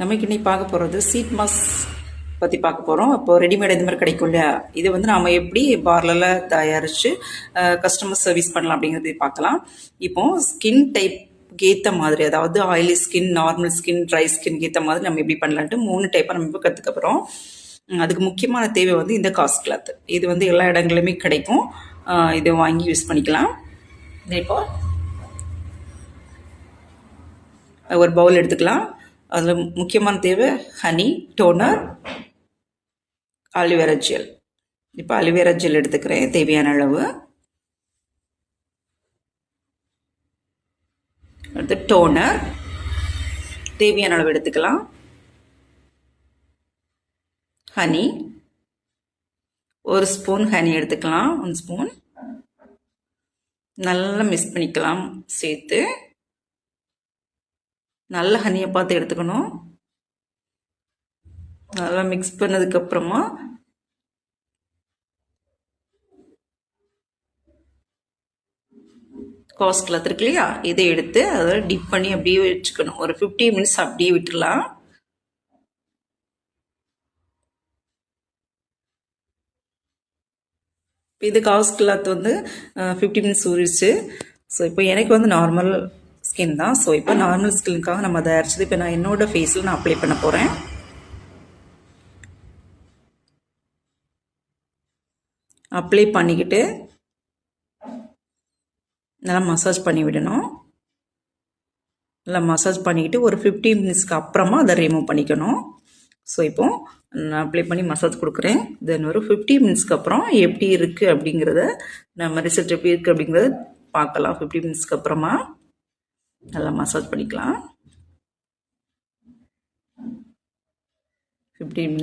நமக்கு இன்னைக்கு பார்க்க போகிறது சீட் மாஸ்க் பற்றி பார்க்க போகிறோம். இப்போது ரெடிமேட் இந்த மாதிரி கிடைக்கும் இல்லையா, இது வந்து நாம் எப்படி பார்லரில் தயாரித்து கஸ்டமர் சர்வீஸ் பண்ணலாம் அப்படிங்கிறது பார்க்கலாம். இப்போது ஸ்கின் டைப் ஏற்ற மாதிரி, அதாவது oily skin, normal skin, dry skin ஏற்ற மாதிரி நம்ம எப்படி பண்ணலான்ட்டு 3 டைப்பாக நம்ம இப்போ கற்றுக்க போகிறோம். அதுக்கு முக்கியமான தேவை வந்து இந்த காஸ்ட் கிளாத். இது வந்து எல்லா இடங்களுமே கிடைக்கும். இதை வாங்கி யூஸ் பண்ணிக்கலாம். இப்போ ஒரு பவுல் எடுத்துக்கலாம். அதில் முக்கியமான தேவை ஹனி, டோனர், அலிவேரா ஜெல். இப்போ அலிவேரா ஜெல் எடுத்துக்கிறேன் தேவையான அளவு. அடுத்து டோனர் தேவையான அளவு எடுத்துக்கலாம். ஹனி 1 ஸ்பூன் ஹனி எடுத்துக்கலாம். 1 ஸ்பூன் நல்லா மிக்ஸ் பண்ணிக்கலாம். சேர்த்து நல்ல ஹனியை பார்த்து எடுத்துக்கணும். நல்லா மிக்ஸ் பண்ணதுக்கப்புறமா காஸ்ட் கிளாத் இருக்கு இல்லையா, இதை எடுத்து அதை டிப் பண்ணி அப்படியே வச்சுக்கணும். ஒரு 50 மினிட்ஸ் அப்படியே விட்டுடலாம். இது காஸ்ட் கிளாத் வந்து 50 மினிட்ஸ் ஊறிடுச்சு. ஸோ இப்போ எனக்கு வந்து நார்மல் ஸ்கின் தான். ஸோ இப்போ நார்மல் ஸ்கின்னுக்காக நம்ம அதை அரைச்சது இப்போ நான் என்னோட ஃபேஸில் நான் அப்ளை பண்ண போகிறேன். அப்ளை பண்ணிக்கிட்டு நல்லா மசாஜ் பண்ணி விடணும். நல்லா மசாஜ் பண்ணிக்கிட்டு ஒரு 50 மினிட்ஸ்க்கு அப்புறமா அதை ரிமூவ் பண்ணிக்கணும். ஸோ இப்போ நான் அப்ளை பண்ணி மசாஜ் கொடுக்குறேன். தென் ஒரு 50 மினிட்ஸ்க்கு அப்புறம் எப்படி இருக்குது அப்படிங்கிறத, நம்ம ரிசல்ட் எப்படி இருக்குது அப்படிங்கிறத பார்க்கலாம். 50 மினிட்ஸ்க்கு அப்புறமா நல்லா மசாஜ் பண்ணிக்கலாம். 15 மினிட்ஸ்